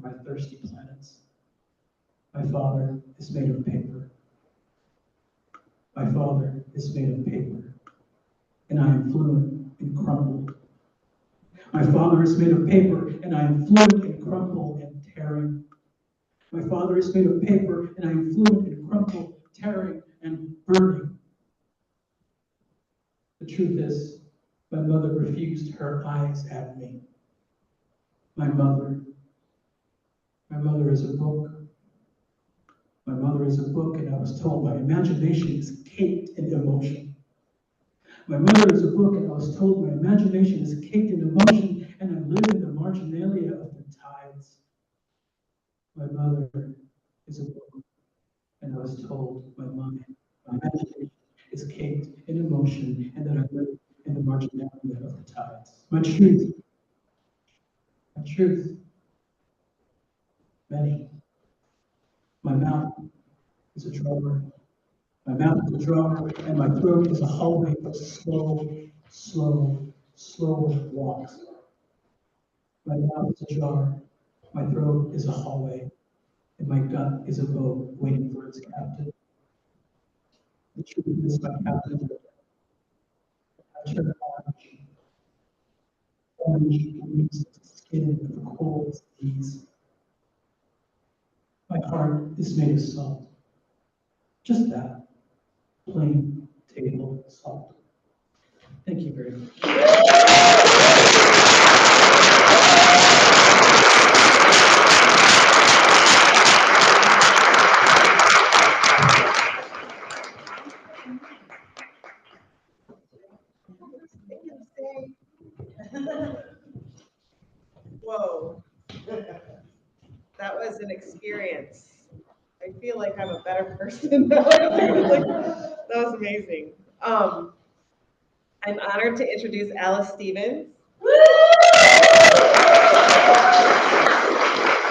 for my thirsty planets. My father is made of paper. My father is made of paper, and I am fluent in crumble. My father is made of paper, and I am fluent in crumple and tearing. My father is made of paper, and I am fluent in crumple, tearing, and burning. The truth is, my mother refused her eyes at me. My mother is a book. My mother is a book, and I was told my imagination is caked in emotion. My mother is a book, and I was told my imagination is caked in emotion, and I live in the marginalia of the tides. My mother is a book, and I was told my imagination is caked in emotion, and that I live in the marginalia of the tides. My truth, many. My mouth is a drawer. My mouth is a drawer, and my throat is a hallway of slow walks. My mouth is a jar, my throat is a hallway, and my gut is a boat waiting for its captain. The truth is, my captain, I turn orange meets the skin of a cold seas. My heart is made of salt. Just that, plain table salt. Thank you very much. Whoa. That was an experience. I feel like I'm a better person now. That was amazing. I'm honored to introduce Alice Stevens.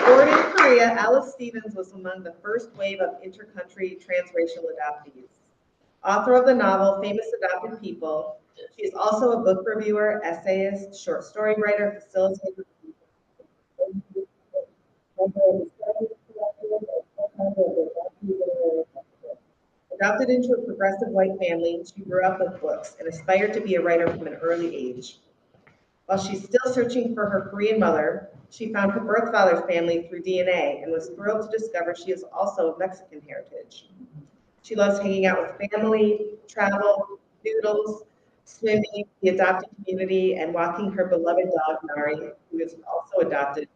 Born in Korea, Alice Stevens was among the first wave of intercountry transracial adoptees. Author of the novel Famous Adopted People, she is also a book reviewer, essayist, short story writer, facilitator, adopted into a progressive white family, she grew up with books and aspired to be a writer from an early age. While she's still searching for her Korean mother, she found her birth father's family through DNA and was thrilled to discover she is also of Mexican heritage. She loves hanging out with family, travel, doodles, swimming, the adopted community, and walking her beloved dog, Nari, who is also adopted.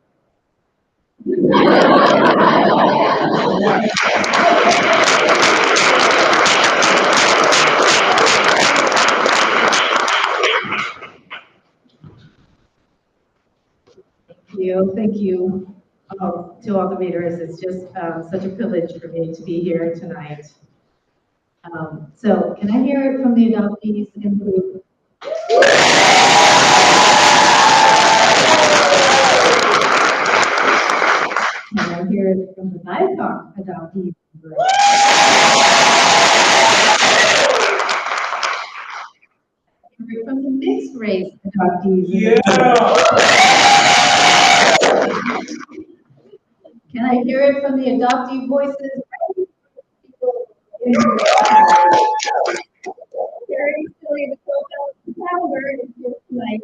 Thank you to all the readers. It's just such a privilege for me to be here tonight. So can I hear it from the adoptees in the group? Can I hear it from the BIPOC adoptees in the group? Can I hear it from the mixed race adoptees in the group? Can I hear it from the adoptee voices? Very silly, the calendar is here tonight.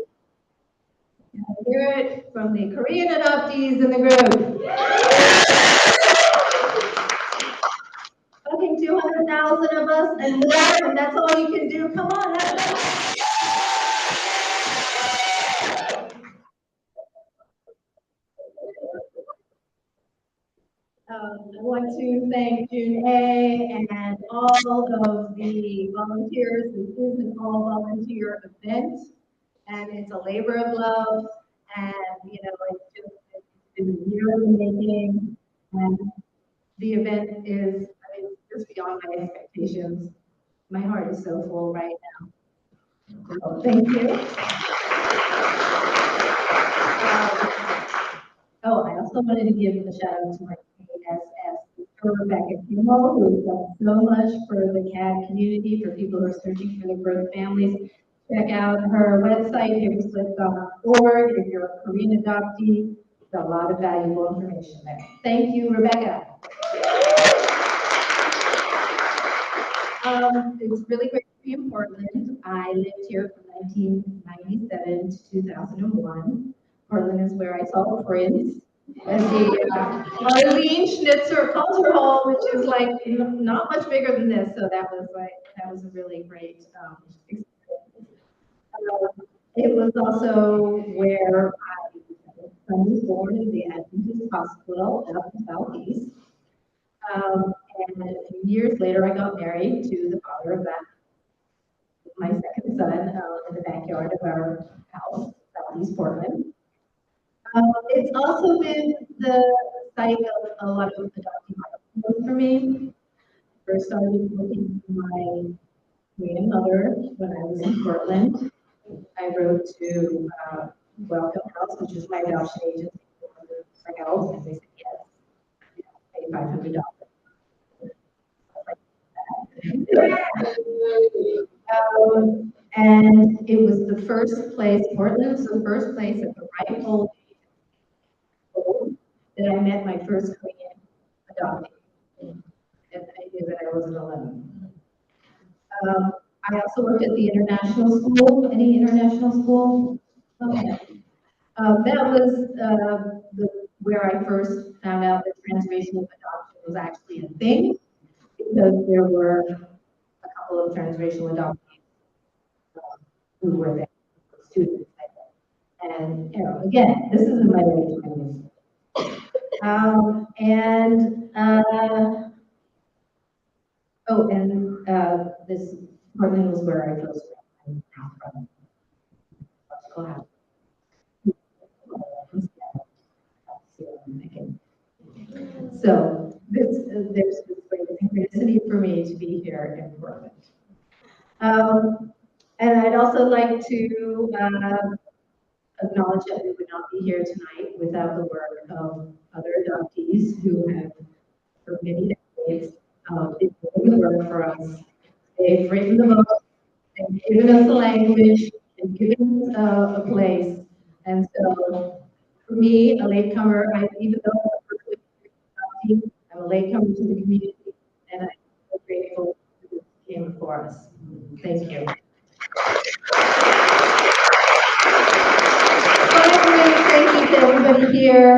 Can I hear it from the Korean adoptees in the group? Fucking 200,000 of us and more, and that's all you can do. Come on, that's it. I want to thank June A and all of the volunteers. This is an all-volunteer event, and it's a labor of love. And it's been a year in the making, and the event is, just beyond my expectations. My heart is so full right now. So thank you. I also wanted to give a shout out to my ASS, Rebecca Kimmel, who has done so much for the CAD community, for people who are searching for their birth families. Check out her website, paperslip.org, if you're a Korean adoptee. a lot of valuable information there. Thank you, Rebecca. It's really great to be in Portland. I lived here from 1997 to 2001. Portland is where I saw Prince as the Arlene Schnitzer Culture Hall, which is like not much bigger than this. So that was a really great experience. It was also where I was born in the Adventist Hospital up in the Southeast. And a few years later, I got married to the father of my second son in the backyard of our house, Southeast Portland. It's also been the site of a lot of adoptee milestones for me. First started looking for my grandmother when I was in Portland. I wrote to Welcome House, which is my adoption agency, for help, and they said yes, pay $500. And it was the first place, Portland was the first place at the right old age that I met my first Korean adoptee. And I knew that I wasn't alone. I also worked at the international school. Any international school? Okay. That was where I first found out that transracial adoption was actually a thing, because there were a couple of transracial adoptees who were there, students. And again, this is in my late 20s. This Portland was where I first met from. So there's this great synchronicity for me to be here in Portland. And I'd also like to acknowledge that we would not be here tonight without the work of other adoptees who have, for many decades, been doing the work for us. They've written the book, they've given us a language, they've given us a place. And so, for me, a latecomer, even though I'm a latecomer to the community, and I'm so grateful that this came before us. Thank you. Thank you to everybody here.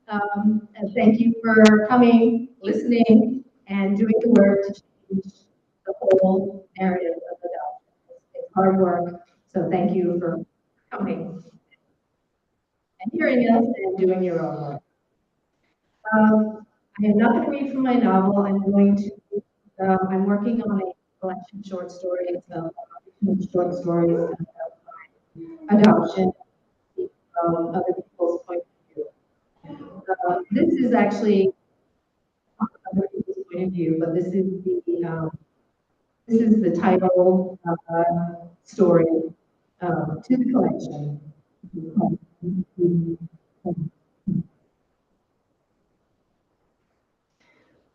And thank you for coming, listening, and doing the work to change the whole narrative of adoption. It's hard work, so thank you for coming and hearing us and doing your own work. I am not going to read from my novel. I'm working on a collection of short stories about adoption from other people's point of view. This is actually other people's point of view, but this is the title story to the collection.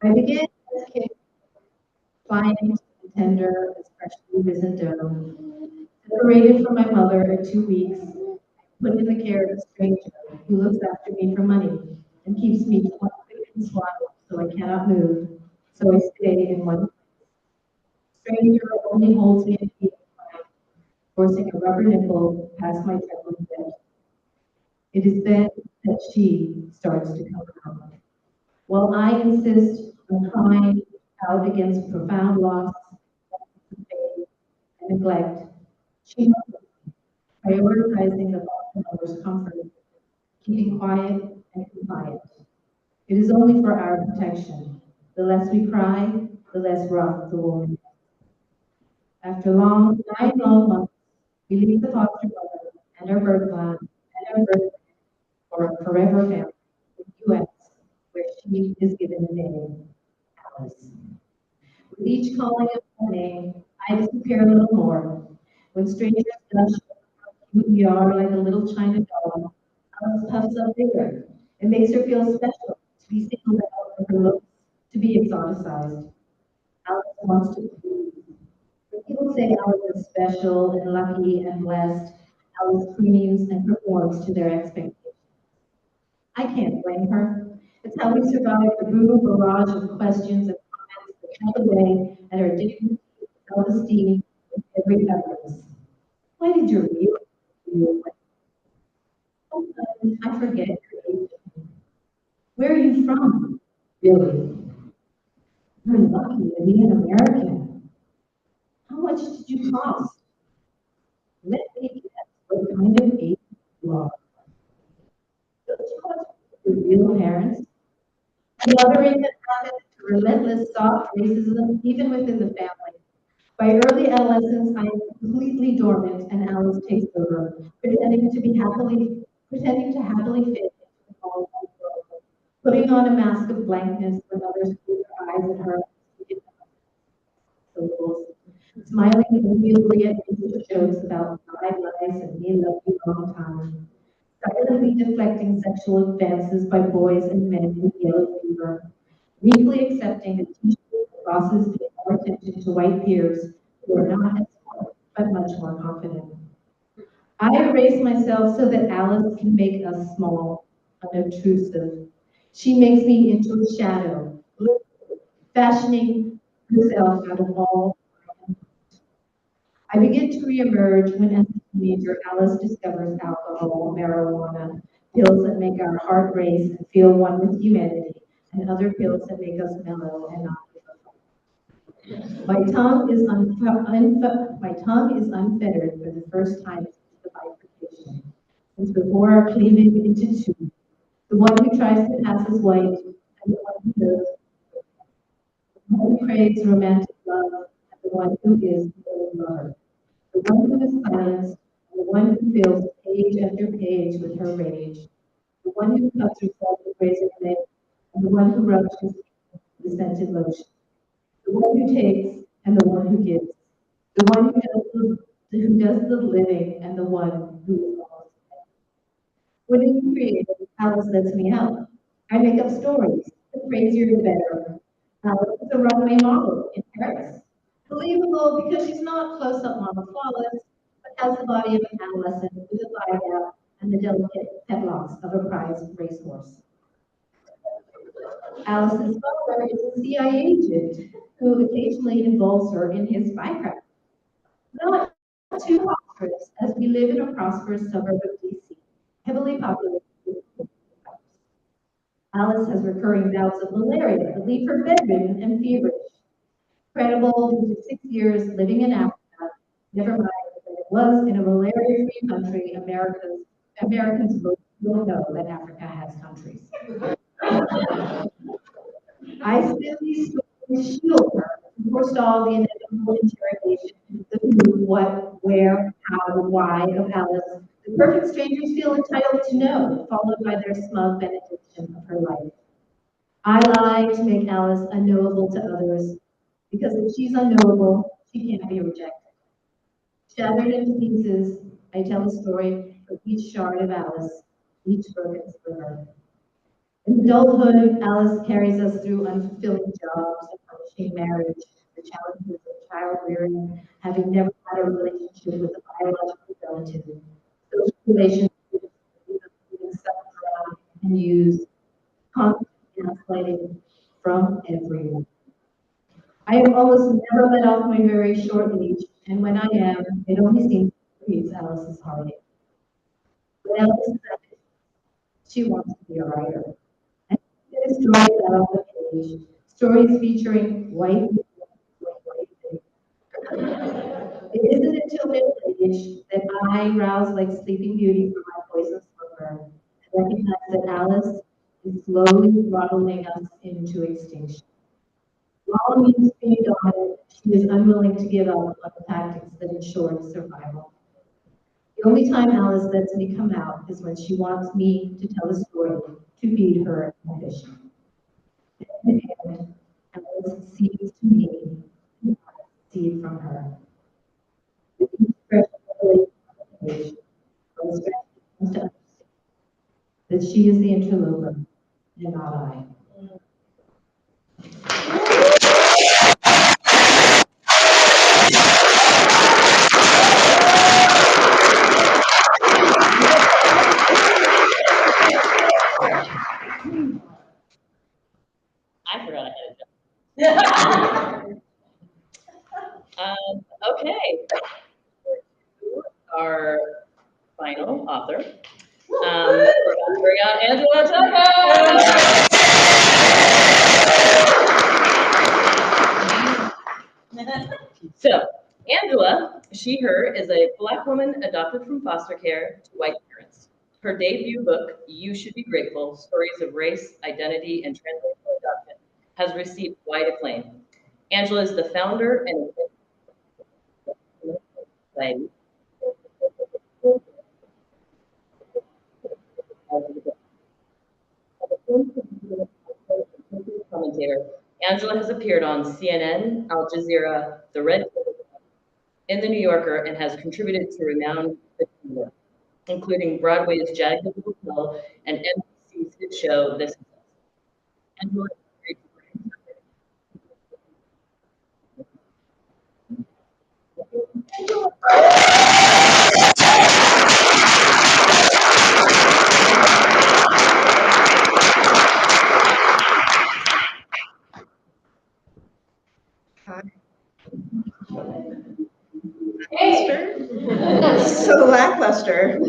I began as a kid, pliant and tender as freshly risen dough, separated from my mother at 2 weeks, put in the care of a stranger who looks after me for money and keeps me quiet and swallowed so I cannot move, so I stay in one place. Stranger only holds me at feet forcing a rubber nipple past my trembling bed. It is then that she starts to come out. While I insist on crying out against profound loss, pain, and neglect, she prioritizing the mother's comfort, keeping quiet and compliant. It is only for our protection. The less we cry, the less rough the woman is. After 9 long months, we leave the foster mother and our birth plan and our birth for a forever family in the U.S., where she is given the name Alice. With each calling of her name, I disappear a little more. When strangers touch who we are like a little China doll, Alice puffs up bigger. It makes her feel special to be singled out for her looks, to be exoticized. Alice wants to be. When people say Alice is special and lucky and blessed, Alice screams and performs to their expectations. I can't blame her. It's how we survived the brutal barrage of questions and comments that cut away at her dignity, self-esteem, and every efforts. Why did you really? Sometimes I forget your age. Where are you from? Really? You're lucky to be an American. How much did you cost? Let me guess what kind of age you are. Don't you want to be your real parents? Mothering that happened to relentless soft racism even within the family. By early adolescence, I am completely dormant and Alice takes over, pretending to happily fit into the all world, putting on a mask of blankness when others put their eyes at her syllables, smiling amiably at racist jokes about five lies and me love you long time, silently deflecting sexual advances by boys and men with yellow fever, meekly accepting that teachers and bosses pay more attention to white peers who are not as smart, but much more confident. I erase myself so that Alice can make us small, unobtrusive. She makes me into a shadow, fashioning herself out of all. I begin to reemerge when, as a teenager, Alice discovers alcohol, marijuana, pills that make our heart race and feel one with humanity, and other pills that make us mellow and not give a fuck. My tongue is unfettered for the first time since the bifurcation, since before our cleaving into two. The one who tries to pass as white, and the one who knows, the one who craves romantic love, and the one who is really lover. The one who is silenced, and the one who fills page after page with her rage. The one who cuts herself with razor blade, and the one who rubs her skin with scented lotion. The one who takes, and the one who gives. The one who does the living, and the one who is almost dead. When it's creative, Alice lets me out. I make up stories. The crazier the better. Alice is a runway model in Paris. Believable because she's not close-up model flawless, but has the body of an adolescent with a thigh gap and the delicate headlocks of a prized racehorse. Alice's father is a CIA agent who occasionally involves her in his spycraft. Not too prosperous, as we live in a prosperous suburb of DC, heavily populated with people. Alice has recurring bouts of malaria that leave her bedridden and feverish. Credible due to 6 years living in Africa, never mind that it was in a malaria-free country, Americans will know that Africa has countries. I spin these stories to shield her, to forestall the inevitable interrogation, the who, what, where, how, why of Alice. The perfect strangers feel entitled to know, followed by their smug benediction of her life. I lie to make Alice unknowable to others, because if she's unknowable, she can't be rejected. Shattered into pieces, I tell a story for each shard of Alice, each broken sliver. In adulthood, Alice carries us through unfulfilling jobs, a punishing marriage, the challenges of child rearing, having never had a relationship with a biological relative, social relationships being sucked around and used, constant gaslighting from everyone. I have almost never let off my very short leash, and when I am, it only seems to increase Alice's heartache. But Alice is ambitious. She wants to be a writer. And she gets stories out of the page, stories featuring white people doing white things. It isn't until middle age that I rouse like Sleeping Beauty from my poison slumber and recognize that Alice is slowly throttling us into extinction. While means being dominant, she is unwilling to give up on the tactics that ensure survival. The only time Alice lets me come out is when she wants me to tell a story to feed her ambition. And Alice seeds to me, and I seed from her. With each fresh revelation on the page, Alice comes to understand that she is the interloper and not I. I forgot I had a job. Okay. Our final author. We're gonna bring out Angela Tucker. So, Angela, she, her, is a Black woman adopted from foster care to white parents. Her debut book, You Should Be Grateful, Stories of Race, Identity, and Transracial Adoption, has received wide acclaim. Angela is the founder and society. Commentator. Angela has appeared on CNN, Al Jazeera, The Red in The New Yorker, and has contributed to renowned fiction work, including Broadway's Jagged Little Pill and NBC's hit show This Is Us. Angela is So lackluster.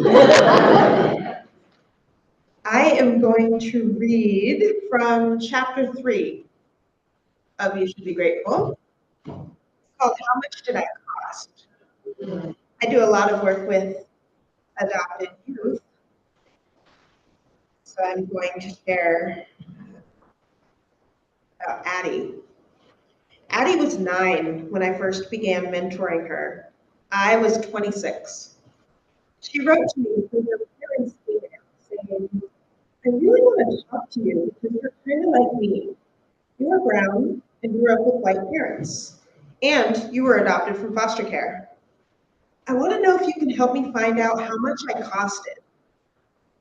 I am going to read from chapter 3 of You Should Be Grateful. It's called How Much Did I Cost? I do a lot of work with adopted youth, so I'm going to share about Addie. Addie was 9 when I first began mentoring her. I was 26. She wrote to me through her parents' email saying, I really want to talk to you because you're kind of like me. You are brown and grew up with white parents, and you were adopted from foster care. I want to know if you can help me find out how much I costed.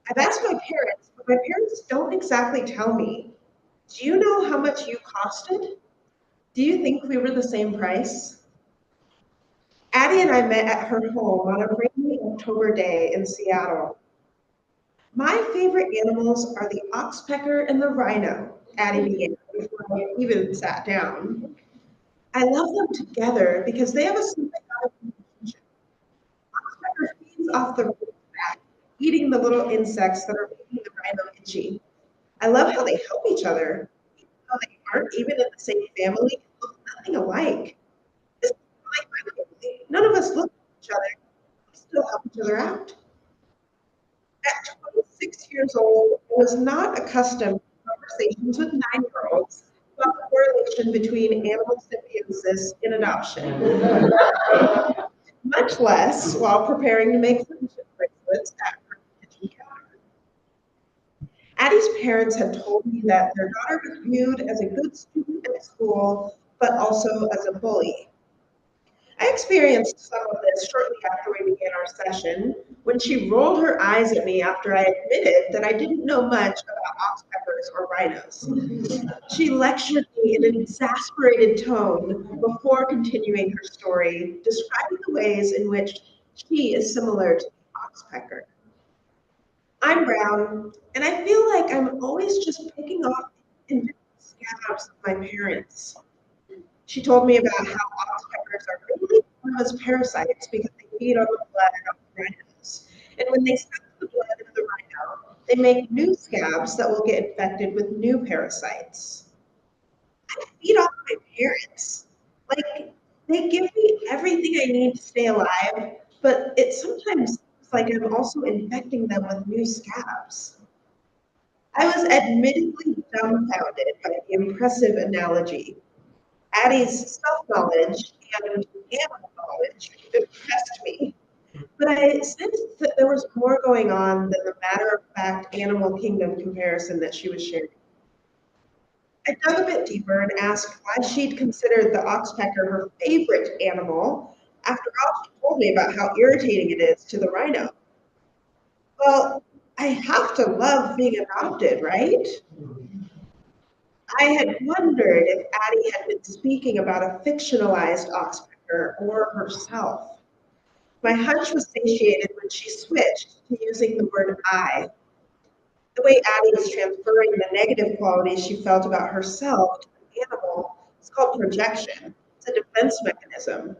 I've asked my parents, but my parents don't exactly tell me. Do you know how much you costed? Do you think we were the same price? Addie and I met at her home on a rainy October day in Seattle. My favorite animals are the oxpecker and the rhino, Addie began before I even sat down. I love them together because they have a symbiotic relationship. Oxpecker feeds off the root's back, eating the little insects that are making the rhino itchy. I love how they help each other, even though they aren't even in the same family and look nothing alike. This is like my family. None of us look at each other. We still help each other out. At 26 years old, I was not accustomed to conversations with 9-year-olds about the correlation between animal symbiosis and adoption, much less while preparing to make friendship bracelets at her kitchen counter. Addie's parents had told me that their daughter was viewed as a good student at school, but also as a bully. I experienced some of this shortly after we began our session, when she rolled her eyes at me after I admitted that I didn't know much about oxpeckers or rhinos. She lectured me in an exasperated tone before continuing her story, describing the ways in which she is similar to the oxpecker. I'm brown, and I feel like I'm always just picking off invisible scabs of my parents. She told me about how oxpeckers are really thought of as parasites because they feed on the blood of the rhinos. And when they suck the blood of the rhino, they make new scabs that will get infected with new parasites. I feed off my parents. Like, they give me everything I need to stay alive, but it sometimes seems like I'm also infecting them with new scabs. I was admittedly dumbfounded by the impressive analogy. Addie's self-knowledge and animal knowledge impressed me, but I sensed that there was more going on than the matter-of-fact animal kingdom comparison that she was sharing. I dug a bit deeper and asked why she'd considered the oxpecker her favorite animal. After all, she told me about how irritating it is to the rhino. Well, I have to love being adopted, right? I had wondered if Addie had been speaking about a fictionalized oxpecker or herself. My hunch was satiated when she switched to using the word I. The way Addie was transferring the negative qualities she felt about herself to the animal is called projection. It's a defense mechanism,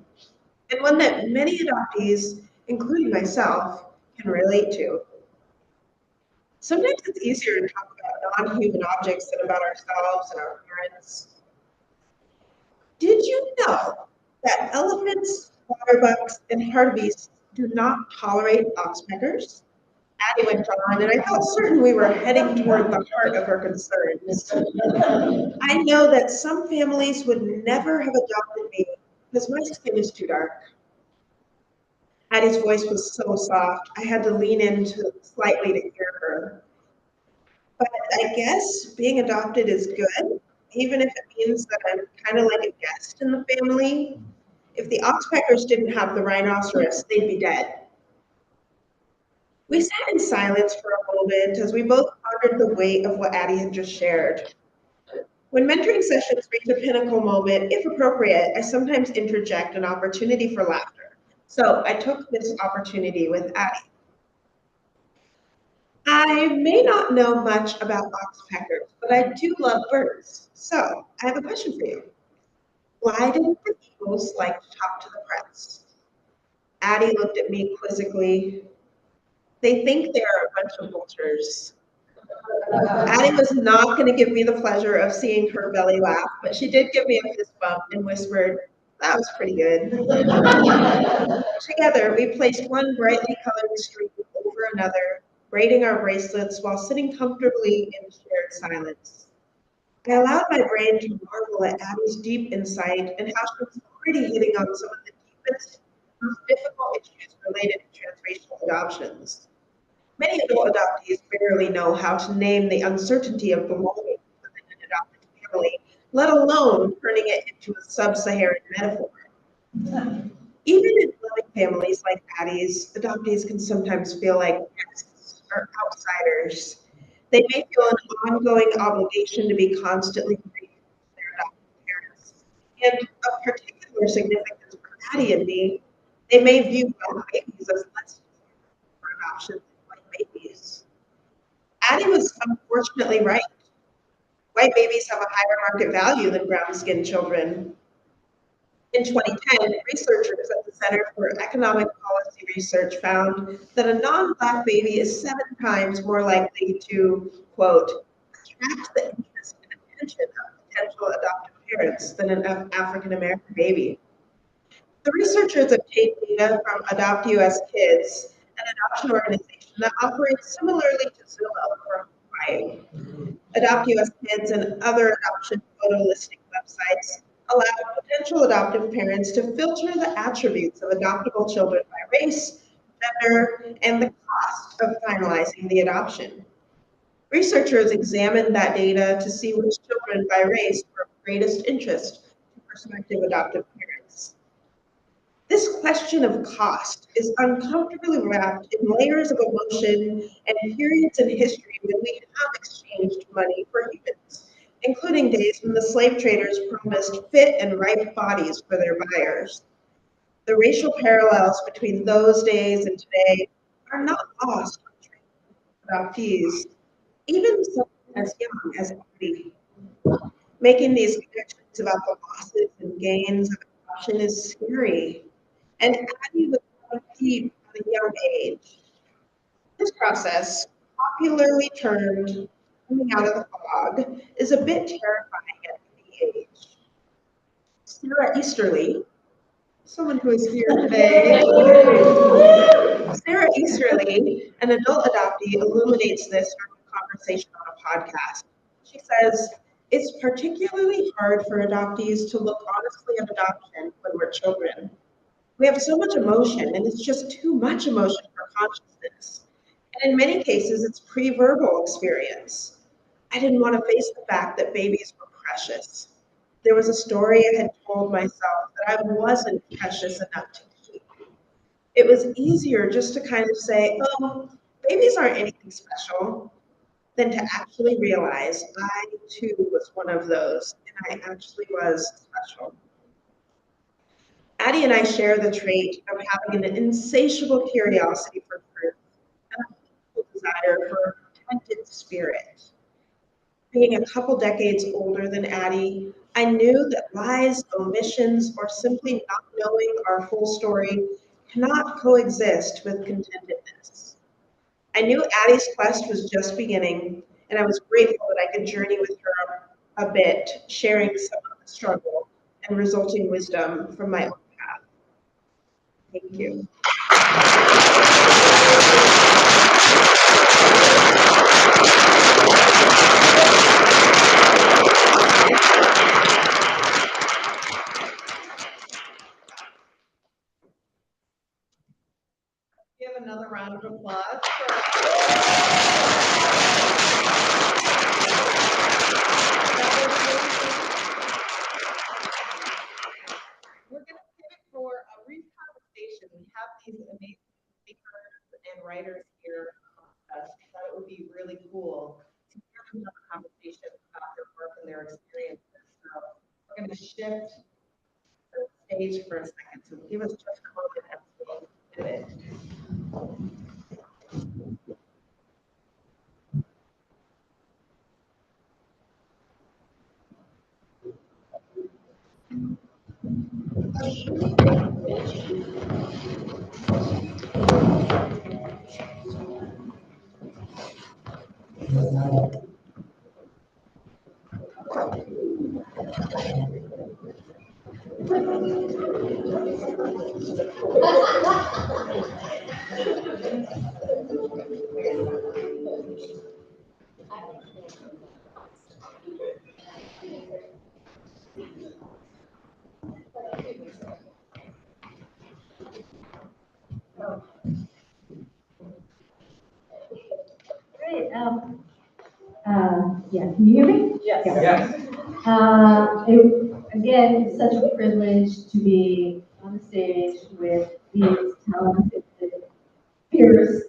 and one that many adoptees, including myself, can relate to. Sometimes it's easier to talk about non-human objects than about ourselves and our parents. Did you know that elephants, water bucks, and hartebeests do not tolerate oxpeckers? Addie went on, and I felt certain we were heading toward the heart of her concerns. I know that some families would never have adopted me because my skin is too dark. Addie's voice was so soft, I had to lean in slightly to hear her. But I guess being adopted is good, even if it means that I'm kind of like a guest in the family. If the oxpeckers didn't have the rhinoceros, they'd be dead. We sat in silence for a moment as we both pondered the weight of what Addie had just shared. When mentoring sessions reach a pinnacle moment, if appropriate, I sometimes interject an opportunity for laughter. So I took this opportunity with Addie. I may not know much about oxpeckers, but I do love birds. So I have a question for you. Why didn't the eagles like to talk to the press? Addie looked at me quizzically. They think they are a bunch of vultures. Addie was not going to give me the pleasure of seeing her belly laugh, but she did give me a fist bump and whispered, "That was pretty good." Together, we placed one brightly colored string over another, braiding our bracelets while sitting comfortably in shared silence. I allowed my brain to marvel at Addie's deep insight and how she was already hitting on some of the deepest, most difficult issues related to transracial adoptions. Many adult adoptees barely know how to name the uncertainty of belonging within an adopted family, let alone turning it into a sub-Saharan metaphor. Even in loving families like Addie's, adoptees can sometimes feel like guests or outsiders. They may feel an ongoing obligation to be constantly grateful to their adopted parents. And of particular significance for Addie and me, they may view white babies as less for adoption than white babies. Addie was unfortunately right. White babies have a higher market value than brown-skinned children. In 2010, researchers at the Center for Economic Policy Research found that a non-Black baby is 7 times more likely to, quote, attract the interest and attention of potential adoptive parents than an African American baby. The researchers obtained data from Adopt US Kids, an adoption organization that operates similarly to Zillow from Hawaii. Adopt US Kids and other adoption photo listing websites allow potential adoptive parents to filter the attributes of adoptable children by race, gender, and the cost of finalizing the adoption. Researchers examined that data to see which children by race were of greatest interest to prospective adoptive parents. This question of cost is uncomfortably wrapped in layers of emotion and periods in history when we have exchanged money for humans, including days when the slave traders promised fit and ripe bodies for their buyers. The racial parallels between those days and today are not lost on adoptees, even someone as young as Addie. Making these connections about the losses and gains of adoption is scary. And Addie was deep at a young age. This process, popularly termed coming out of the fog, is a bit terrifying at any age. Sarah Easterly, someone who is here today, Sarah Easterly, an adult adoptee, illuminates this during a conversation on a podcast. She says, "It's particularly hard for adoptees to look honestly at adoption when we're children. We have so much emotion, and it's just too much emotion for consciousness. And in many cases, it's pre-verbal experience. I didn't want to face the fact that babies were precious. There was a story I had told myself that I wasn't precious enough to keep. It was easier just to kind of say, oh, babies aren't anything special, than to actually realize I too was one of those, and I actually was special." Addie and I share the trait of having an insatiable curiosity for truth and a desire for contented spirit. Being a couple decades older than Addie, I knew that lies, omissions, or simply not knowing our full story cannot coexist with contentedness. I knew Addie's quest was just beginning, and I was grateful that I could journey with her a bit, sharing some of the struggle and resulting wisdom from my own path. Thank you. Give another round of applause We're going to pivot for a brief conversation. We have these amazing speakers and writers here. I thought it would be really cool to hear them have a conversation about their work and their experiences. So we're going to shift the stage for a second. So give us just a moment as we pivot. Great. Yeah, can you hear me? Yes. Yes. Again, it's such a privilege to be on the stage with these talented, fearless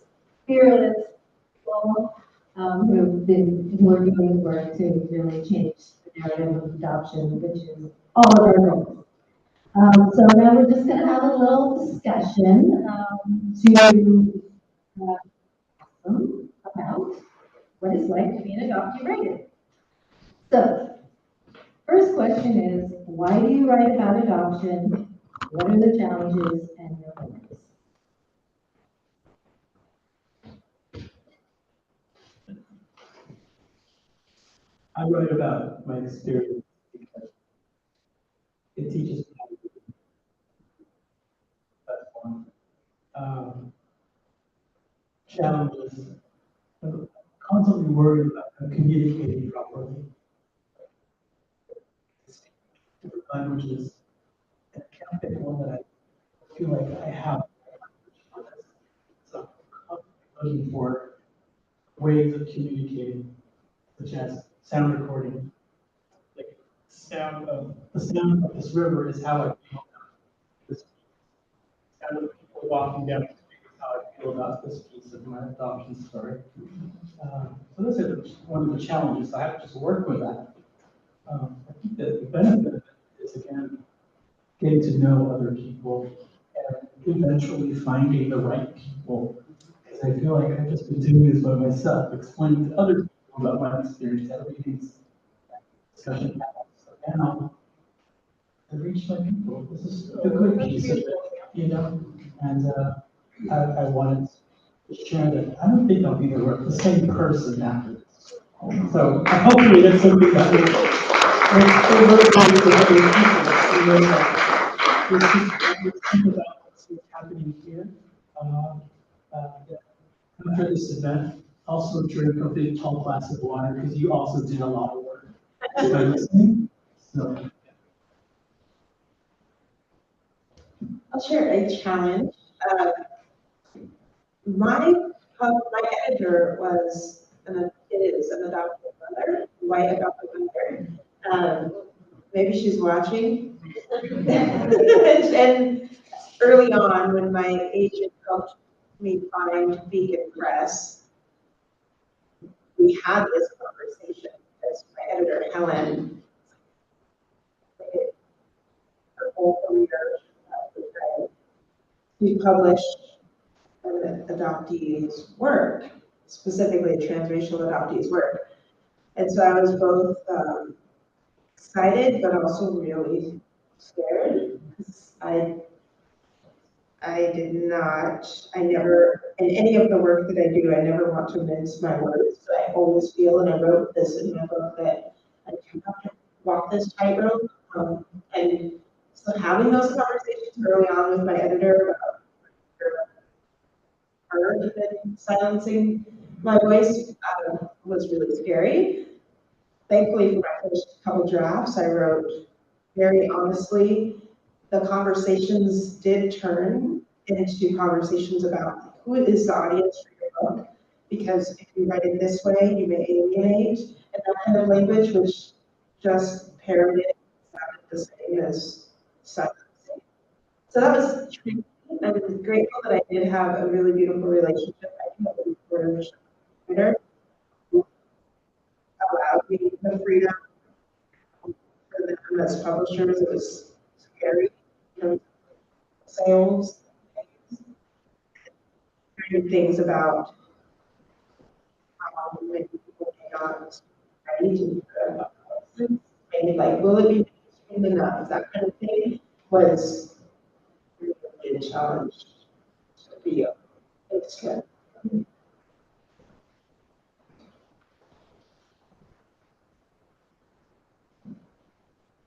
people who are doing work to really change the narrative of adoption, which is all of our goals. So now we're just going to have a little discussion to about what it's like to be an adoptee writer. So, first question is, why do you write about adoption? What are the challenges and your wins? I write about my experience because it teaches me how to do it. That's one. Challenges. I'm constantly worried about communicating properly. Different languages. And I can't pick one that I feel like I have. So I'm constantly looking for ways of communicating, such as sound recording. Like the sound of this river is how I feel about this sound of people walking down the street is how I feel about this piece of my adoption story. So those are one of the challenges. I have to just work with that. I think that the benefit of it is, again, getting to know other people and eventually finding the right people. Because I feel like I've just been doing this by myself, explaining to other people about my experience, having these discussion panels. So now I've reached my people. This is the good piece of it, you know? And I wanted to share that. I don't think I'll be the same person after this. So hopefully that's something that will motivate other people to know that think about what's happening here. After this event, also drink a big tall glass of water because you also did a lot of work by listening. So, I'll share a challenge. Uh, my editor is an adopted mother, white adopted mother. Maybe she's watching. And early on, when my agent helped me find vegan press, we had this conversation because my editor, Helen, her whole career, we published an adoptee's work. specifically transracial adoptees work. And so I was both excited, but also really scared. 'Cause I never, in any of the work that I do, I never want to mince my words. So I always feel, and I wrote this in my book, that I do have to walk this tightrope. And so having those conversations early on with my editor about her even silencing my voice was really scary. Thankfully, for my first couple drafts, I wrote very honestly. The conversations did turn into conversations about who is the audience for your book, because if you write it this way, you may alienate, and that kind of language, which just parroted sounded the same as silencing. So that was tricky. I'm grateful that I did have a really beautiful relationship. I think that we were writer who allowed me the freedom for them as publishers. It was scary, you know, sales, things about how many people may not ready to do it. Maybe like, will it be mainstream enough? That kind of thing was really a challenge to be extra.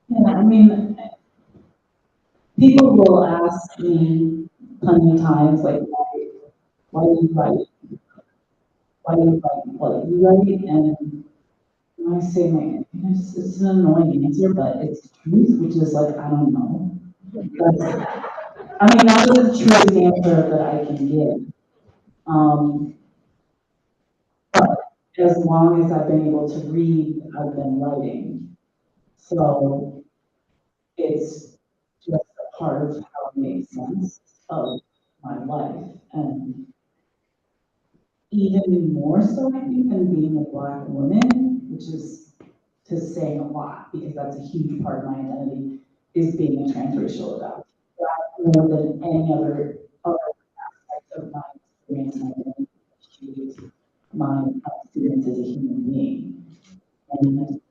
Yeah, I mean, people will ask me plenty of times, like, why do you write? Why do you write what you write? And I say, it's an annoying answer, but it's the truth, which is like, I don't know. I mean, that is the truest answer that I can give. But as long as I've been able to read, I've been writing. So it's just a part of how it makes sense of my life. And even more so, I think, than being a Black woman, which is to say a lot, because that's a huge part of my identity, is being a transracial adoptee. That more than any other aspect of my experience and identity shapes my experience as a human being. And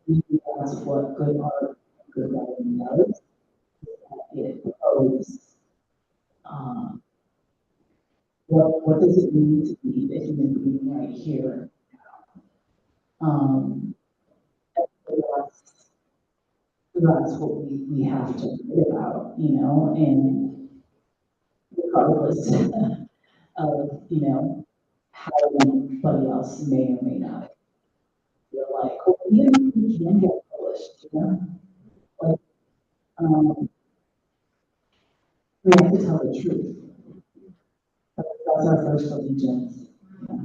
that's what good art, good writing does. It poses what does it mean to be a human being right here? Um, that's what we have to think about, you know, and regardless of, you know, how anybody else may or may not feel like, oh, even we can get published, you know, like, we have to tell the truth. That's our first allegiance. Yeah.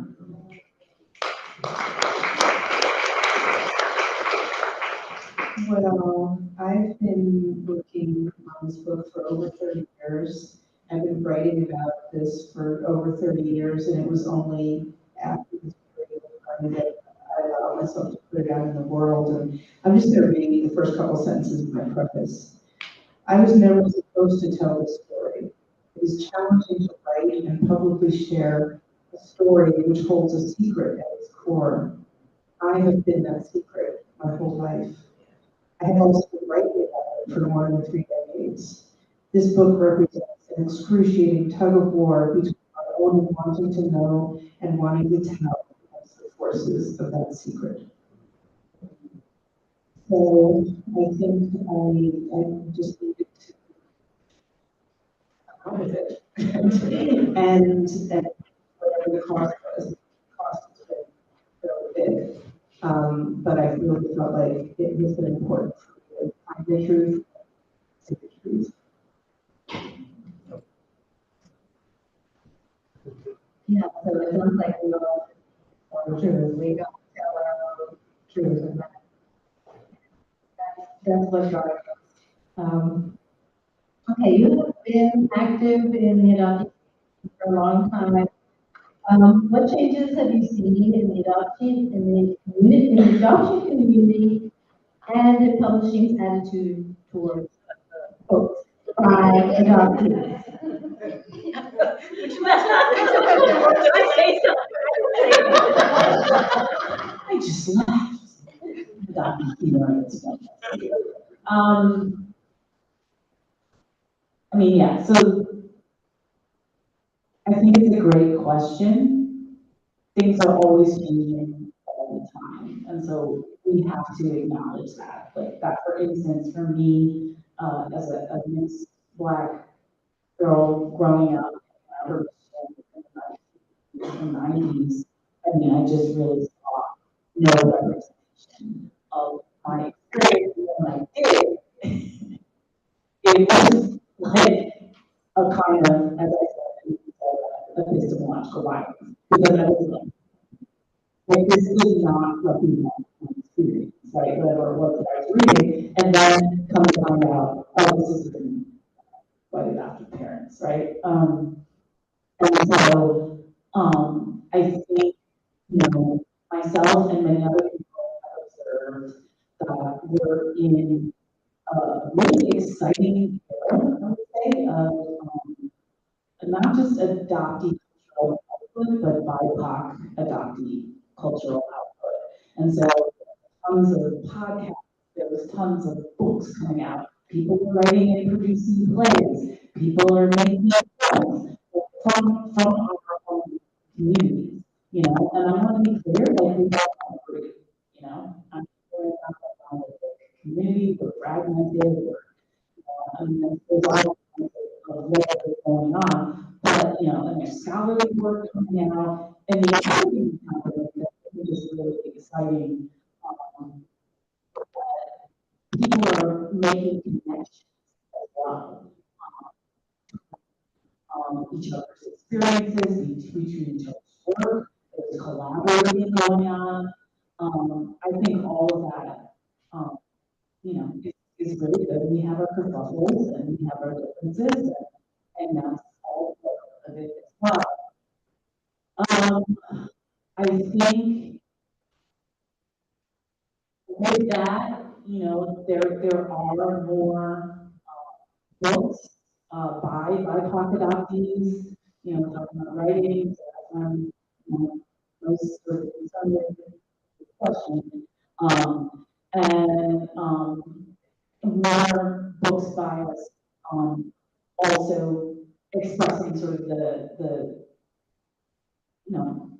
Well, I've been working on this book for over 30 years. I've been writing about this for over 30 years, and it was only after this period of time that I allowed myself to put it out in the world. And I'm just going to read the first couple sentences of my preface. I was never supposed to tell this story. It is challenging to write and publicly share a story which holds a secret at its core. I have been that secret my whole life. I have also been writing about it for more than 3 decades. This book represents an excruciating tug of war between our own wanting to know and wanting to tell against the forces of that secret. So I think I just needed to come out with it. and whatever the cost was, the cost has been so big. But I really felt like it was an important to find the truth, say the truth. Yeah, so it sounds like we all tell the truth. We don't tell our own truth, and that's what drives us. Okay, you have been active in the adoptee for a long time. What changes have you seen in the adoption community and in publishing's attitude towards folks by adoptees? Did I say something? I just laughed. Adoptee humor, it's funny. I mean, yeah, so I think it's a great question. Things are always changing all the time, and so we have to acknowledge that. Like that, for instance, for me, as a mixed Black girl growing up, in the 90s, I mean, I just really saw no representation of my experience when I did. It was like a kind of, as I said, epistemological violence, because I was like this is not representing my experience, right? Whatever it was that I was reading, and then come to find out, oh, this is written by adoptive parents, right? And so, I think, you know, myself and many other people have observed that we're in a really exciting era, I would say, of not just adoptee cultural output, but BIPOC adoptee cultural output. And so tons of podcasts, there was tons of books coming out. People were writing and producing plays. People are making films from our own communities, you know, and I want to be clear, like we don't agree, you know, I'm sure it's not that monolithic community, we're fragmented, I mean, there's a lot of what is going on, but, you know, and there's scholarly work coming out, and the other thing that is really exciting, people are making connections as well. Each other's experiences, between each other's work, there's collaborating going on. I think all of that, you know, is really good. We have our kerfuffles and we have our differences, and that's all part of it as well. I think with that, you know, there are more books by BIPOC adoptees, you know, talking about writing, you know, most sort of concerned with the question, and more books by us, also expressing sort of the you know,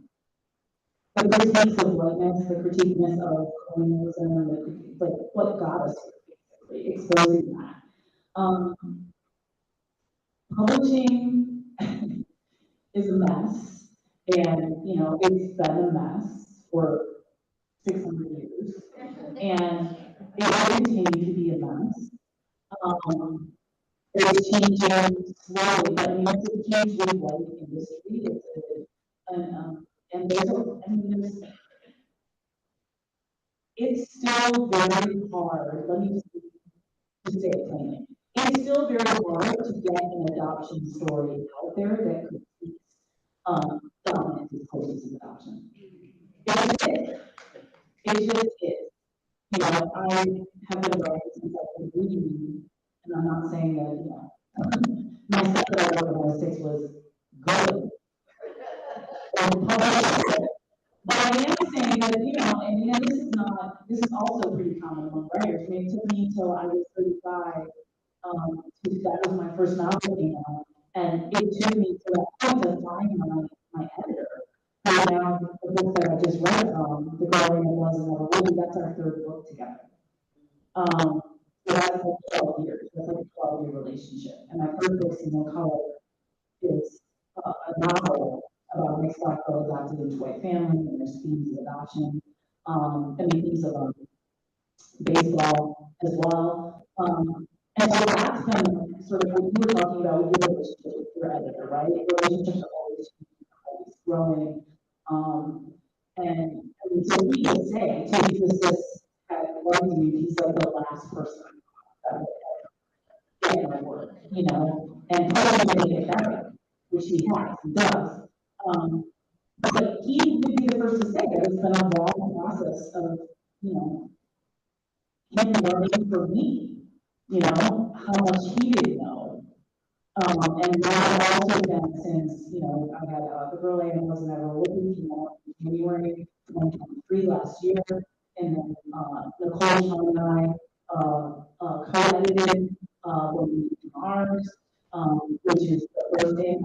the critiques of whiteness, the critiqueness of colonialism, and like what got us here, basically exposing that. Publishing is a mess, and you know it's been a mess for 600 years, and it will continue to be a mess. It's changing slowly, but I mean it's a change with white industry. And there's I mean it's still very hard. Let me just say it plainly. It's still very hard to get an adoption story out there that critiques dominant discourses of adoption. It just is. You know, I have been writing since I've been reading, and I'm not saying that, you know, my stuff that I wrote when I was 6 was good. But I am saying that, you know, and you know, this is also pretty common among writers. I mean, it took me until I was 35, that was my first novel came out, and it took me to that point to find my editor. And now the book that I just read, The Girl Who Was Never Will Be, that's our third book together. So that's like 12 years. That's like a 12-year relationship. And my first book, Single Color, is a novel about a mixed Black girl adopted into a white family, and there's themes of adoption, and themes of baseball as well. And so that's been sort of what you were talking about with your relationship with your editor, right? Relationships are always growing. And I mean, so he would say, to his assist at one you, he's like the last person that would get my work, you know, and probably make it better, which he does. But he would be the first to say that it's been a long process of, you know, him learning for me, you know, how much he didn't know And that also been since, I had, the girl animals and I were looking, in January 2023 last year. And then, Nicole, Sean, and I, co-edited, when we do ours, which is the first day of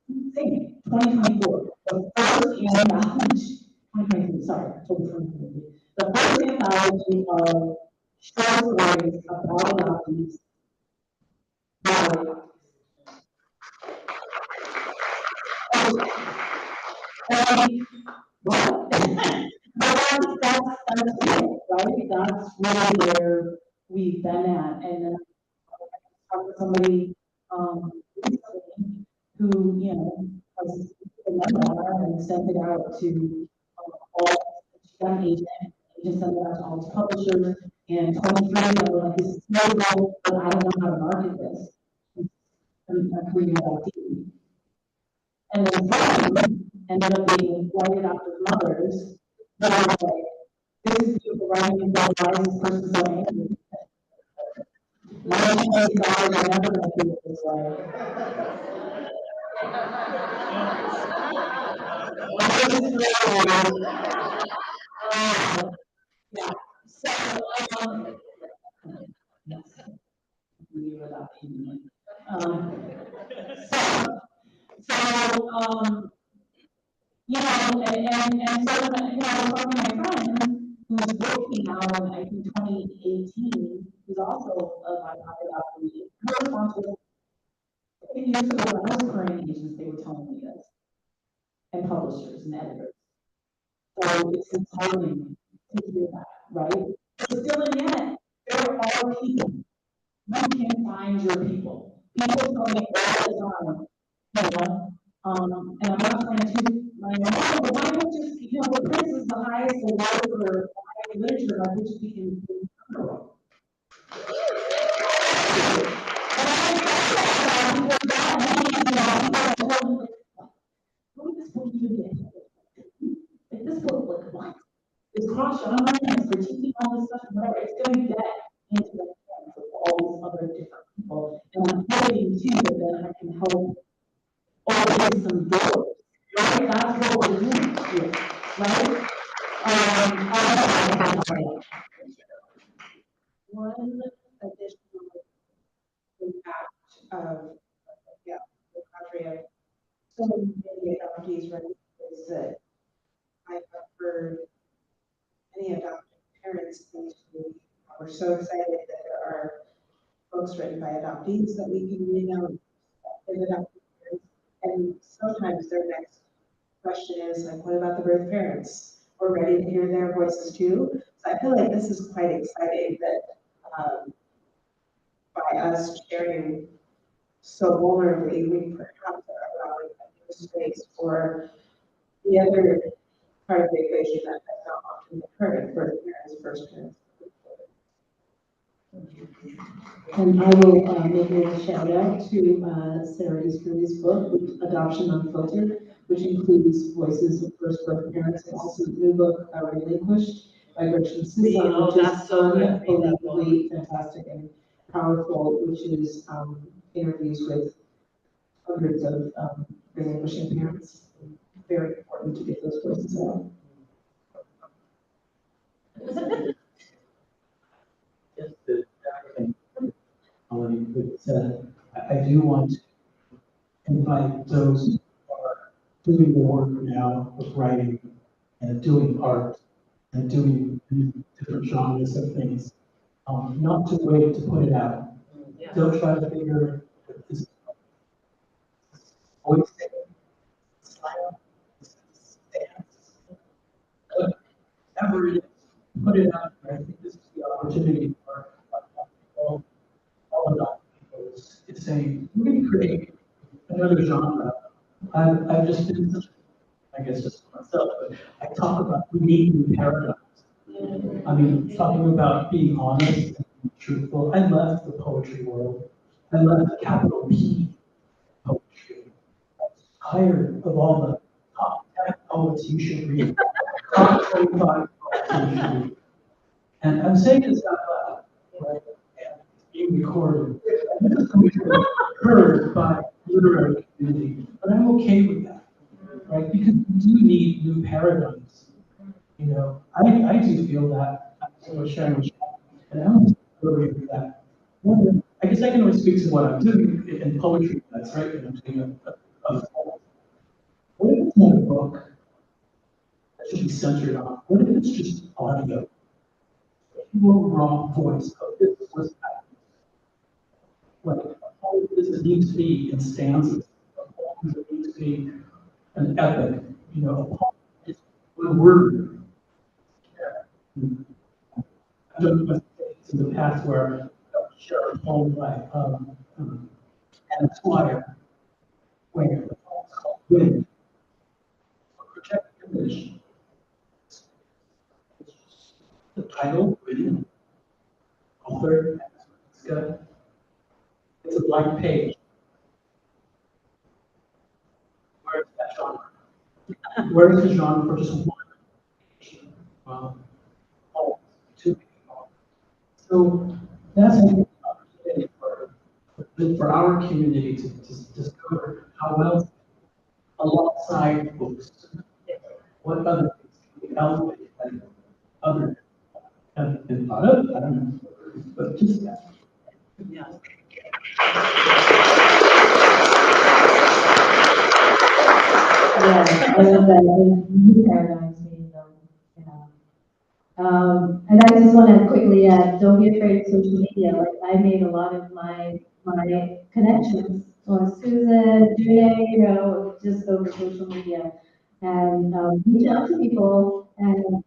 2024, the first anthology, 2023, sorry, 2023, the first anthology of short stories about adoptees. That's it, right? That's really where we've been at. And then I talked to somebody, recently who, has a memoir and sent it out to all, she's got an agent, agent sent it out to all its publishers, and 23 of them were like, this is terrible, but I don't know how to market this. I'm creating adoptee. And then some ended up being white adoptive mothers that are like, this is beautiful writing, and why is this person so angry? $19 are never going to do it this way. Yeah, so, yes, we were adopting. So, and so, I was talking to my friend whose book came out in, I think, 2018, who's also a BIPOC adoptee. Her response was, 10 years ago, when I was querying agents, they were telling me this, and publishers and editors. So it's empowering to hear that, right? But still, in the end, there are people. You can find your people. People tell me all the time, and I'm not trying to, but why don't just, the Prince is the highest award for high literature, why don't you be in the world? What is this book even doing? Like this book, like what? It's cross-genre, it's critiquing all this stuff, and whatever. It's going to get into the hands of all these other different people. And I'm hoping too that then I can help open some doors. Right? That's what we're doing here. Right? One additional impact of, the cadre of so many adoptees, right, is that I have heard many adoptive parents say to me, we're so excited that there are books written by adoptees that we can read now as adoptive parents. And sometimes their next question is like, what about the birth parents? We're ready to hear their voices too. So I feel like this is quite exciting that by us sharing so vulnerably, we perhaps are allowing a new space for the other part of the equation that has not often occurred for the parents, first parents. And I will make a little shout out to Sarah Easterly's book, Adoption Unfiltered, which includes voices of first birth parents, and also the new book, Relinquished, by Gretchen Sisson, Oh, which that's is so good. unbelievably fantastic and powerful, which is interviews with hundreds of relinquishing parents. Very important to get those voices out. Just the everything Melanie said, I do want to invite those who are doing the work now of writing and doing art and doing different genres of things, not to wait to put it out. Yeah. Don't try to figure this voice, style, dance, whatever it is, put it out there. I think this is the opportunity for all adult people is saying, we're going to create another genre. I've just been, I guess just for myself, but I talk about we need new paradigms. I mean, talking about being honest and truthful. I left the poetry world. I left the capital P poetry. I was tired of all the top 10 poets you should read, top 25 poets you should read. And I'm saying this out loud, right? And it's being recorded. heard by literary community, but I'm okay with that, right? Because we do need new paradigms. You know, I do feel that, what Shannon was saying, and I'm really with that. I guess I can only speak to what I'm doing in poetry, that's right, and I'm doing a what if it's not a book that should be centered on? What if it's just audio? Your raw voice of this was happening. Like, a poem doesn't need to be in stanzas. A poem doesn't need to be an epic. You know, a poem is one word. I've done mistakes in the past where I'll share a poem by Anna Squire, where the poem's called Wind. Project image. The title, Wind, author, it's a blank page. Where's that genre? Where's the genre for just one page? Oh, two. So that's an opportunity for our community to discover how else, alongside books, what other things can be elevated and other have been thought of, I don't know, but just that. Yeah. Yeah, I love that, and new paradigms being built, yeah. And I just want to quickly add, don't be afraid of social media. Like I made a lot of my connections on Susan, June, you know, just over social media, and reach out to people and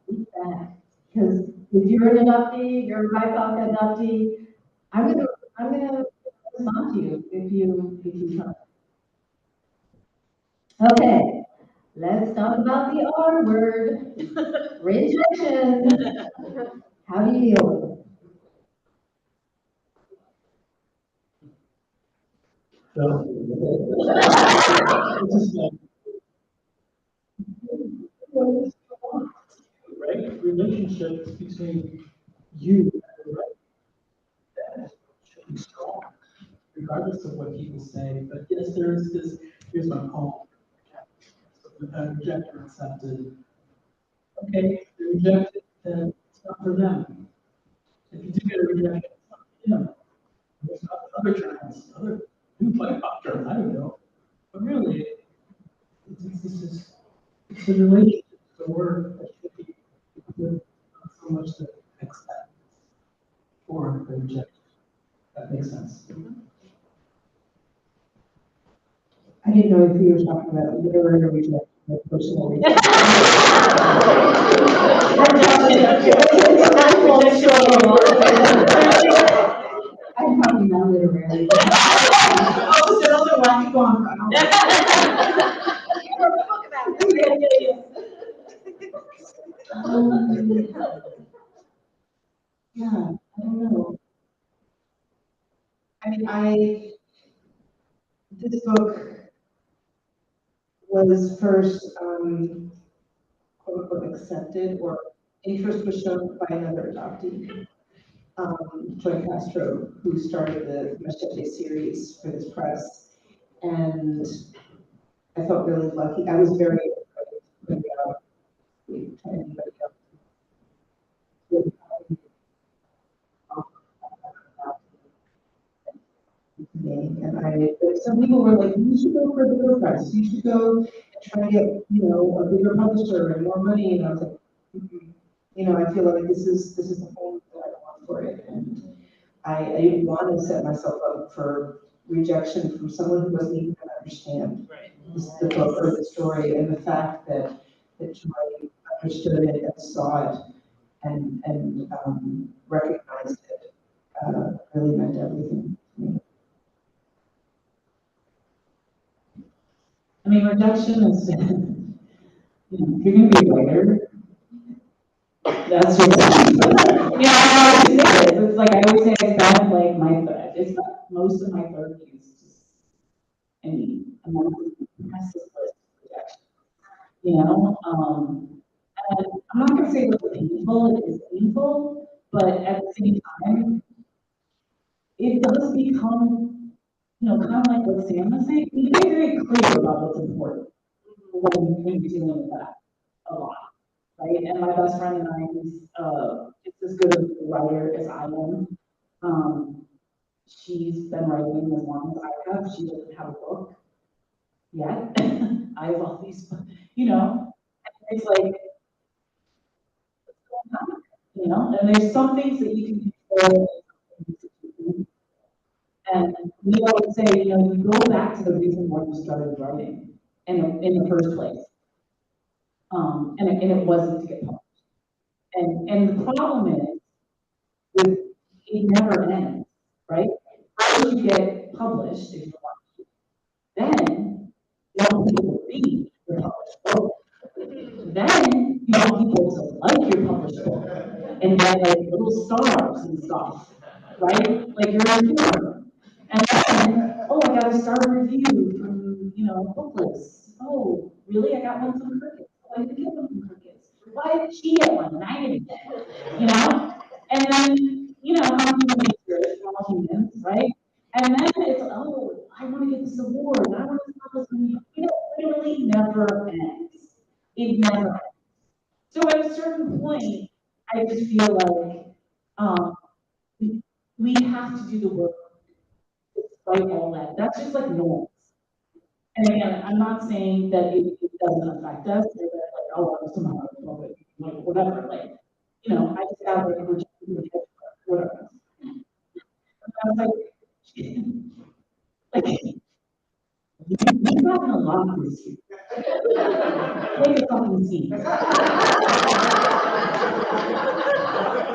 feedback. Because if you're an adoptee, you're a BIPOC adoptee, I'm gonna respond to you if you come. Okay, let's talk about the R word, rejection. How do you deal with it? So, it's just like, right? Relationships between you and the right that should be strong, regardless of what people say. But yes, there is this, here's my poem. So rejected or accepted. Okay, if you're rejected, then it's not for them. If you do get a rejection, it's not for them. There's other trends, other new play doctrine, I don't know. But really, it's a relationship, it's a word that should be good, not so much the accept or the reject. That makes sense. I didn't know if you were talking about literary rejection or personal rejection. I'm probably not literary. Oh, so those are why you go on for hours. Yeah, I don't know. I mean, this book was first, quote unquote, accepted, or interest was shown by another adoptee, Joy Castro, who started the Machete series for this press. And I felt really lucky. I was very excited to put it out to anybody else. And some people were like, you should go for a bigger press. You should go and try to get, you know, a bigger publisher and more money. And I was like, you know, I feel like this is the home that I want for it. And I didn't want to set myself up for rejection from someone who doesn't even understand the book or the story, and the fact that Joy understood it and saw it and recognized it really meant everything to me. I mean, rejection is, you know, if you're gonna be a writer, that's rejection. Yeah, I always say it. It's like, I always say it's bad, like it's not most of my 30s, just, I mean, I'm on the precipice of rejection, you know? And I'm not gonna say it was painful, it is painful, but at the same time, it does become, kind of like what Sam was saying, be very, very clear about what's important when you're dealing with that a lot, right? And my best friend and I, he's just as good a writer as I am. She's been writing as long as I have. She doesn't have a book yet. I have all these, it's like, and there's some things that you can control. And we always say, you go back to the reason why you started writing in the first place. And it wasn't to get published. And the problem is, with it never ends, right? After you get published, if you want to, then people read your published book. Then people to like your published book. And then like little stars and stuff, right? Like you're a hero. And then, oh, I got a star review from, Booklist. Oh, really? I got one from Crickets. Oh, I didn't get one from Crickets. Why did she get one and I didn't get one? And then, how human nature is, we're all humans, right? And then it's, oh, I want to get this award. I want to publish this. It literally never ends. It never ends. So at a certain point, I just feel like we have to do the work despite all that. That's just like noise. And again, I'm not saying that it doesn't affect us, or that like, oh, I'm somehow like whatever. Like, I just got like whatever. I was like you've gotten a lot this year. Take a fucking seat.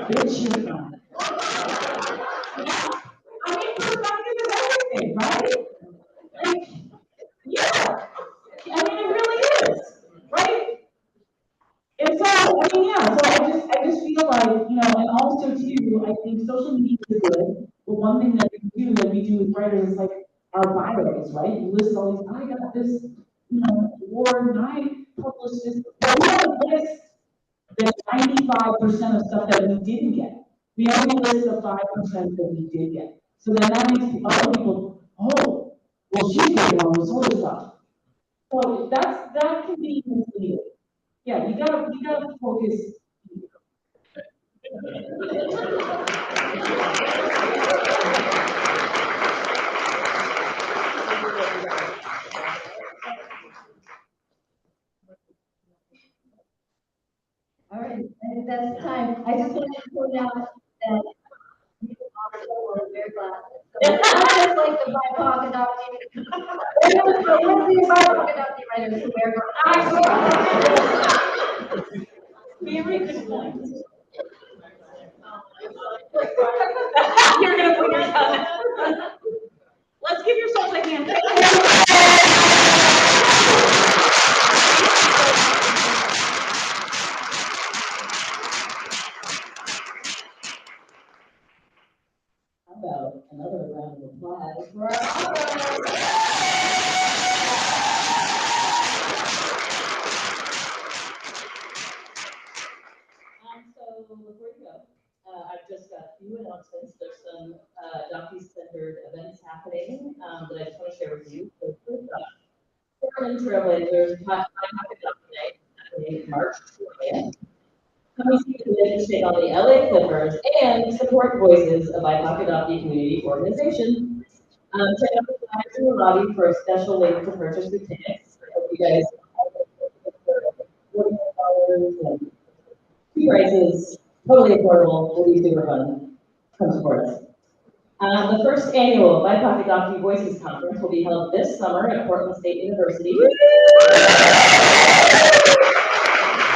Bitch, you're fine. I mean, perspective is everything, right? Like, yeah. I mean, it really is, right? And so, I just feel like, and also too, I think social media is good, but one thing that we do with writers is like our bios, right? You list all these, I got this, award, and I published this, but we don't list the 95% of stuff that we didn't get. We only list the 5% that we did get. So then that makes other people, oh, well, she's getting all this other stuff. So that can be misleading. Yeah, you gotta focus. All right, and that's time. I just wanted to point out that you also wear glasses. So it's not just like the BIPOC adoptee. There's the BIPOC adoptee writers who wear glasses. Very good point. You're gonna put your thumb. Let's give yourselves a hand. How about another round of applause for our So before you go, I've just got a few announcements. There's some adoptee-centered events happening that I just want to share with you. So first up, Portland Trailblazers Hot Night happening March 20th. Come see the business take on the LA Clippers and support Voices, a BIPOC adoptee community organization. Check out the flyers in the lobby for a special link to purchase the tickets. I hope you guys $40 and two prices, totally affordable, will be super fun. Come support us. The first annual BIPOC Adoptee Voices Conference will be held this summer at Portland State University.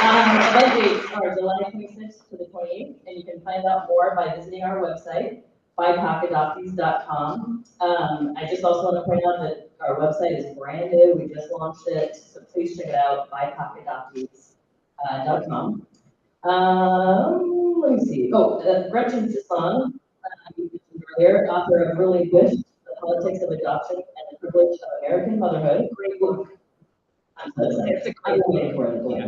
Event dates are July 26th to the 28th, and you can find out more by visiting our website, BIPOCadoptees.com. I just also want to point out that our website is brand new. We just launched it, so please check it out, BIPOCadoptees.com. Let me see. Oh, Gretchen Sisson, you mentioned earlier, author of Relinquish, The Politics of Adoption and the Privilege of American Motherhood. Great book. I'm so excited. It's a great book.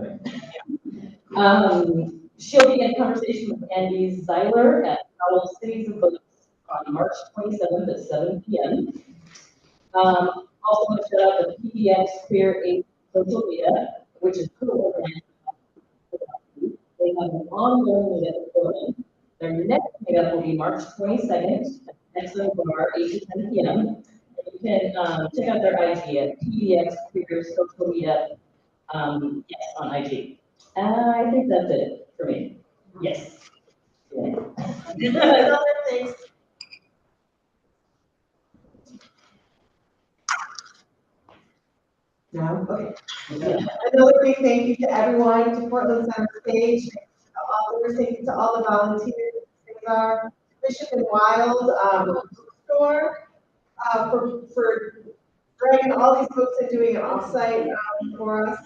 She'll be in conversation with Andy Zeiler at Owl Cities of Books on March 27th at 7 p.m. Also want to shout out the PBX Queer 8 social media, which is co-organized. They have an ongoing meetup going. Their next meetup will be March 22nd at Excellent Bar, 8 to 10 p.m. And you can check out their IG at PBX Queer Social Meetup. Yes, on IG. I think that's it for me. Yes. Yeah. Thanks. No? Okay. Another big thank you to everyone, to Portland Center Stage, thank you to the authors, thank you to all the volunteers, Cesar, Bishop and Wild, bookstore, for dragging all these books and doing an offsite for us.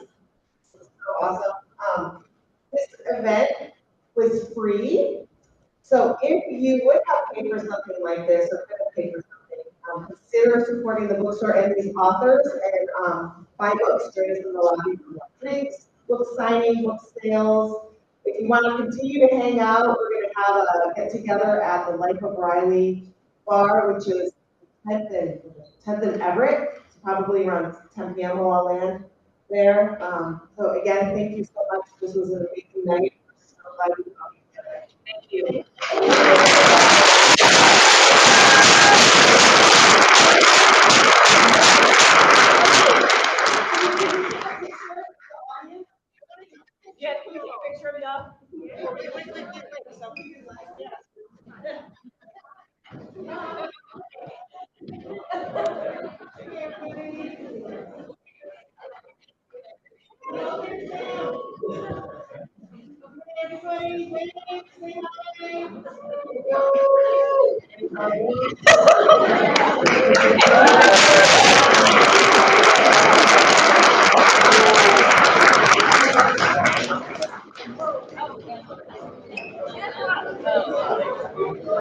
This is so awesome. This event was free. So if you would have paid for something like this, or could have paid for something, consider supporting the bookstore and these authors, and buy books, join us in the lobby for more drinks, book signing, book sales. If you want to continue to hang out, we're going to have a get together at the Life of Riley bar, which is 10th and Everett. It's probably around 10 p.m. we'll all land there. So again, thank you so much. This was an amazing night. So glad we got together. Thank you. Yeah, can you take a picture of y'all? Everybody, say hi.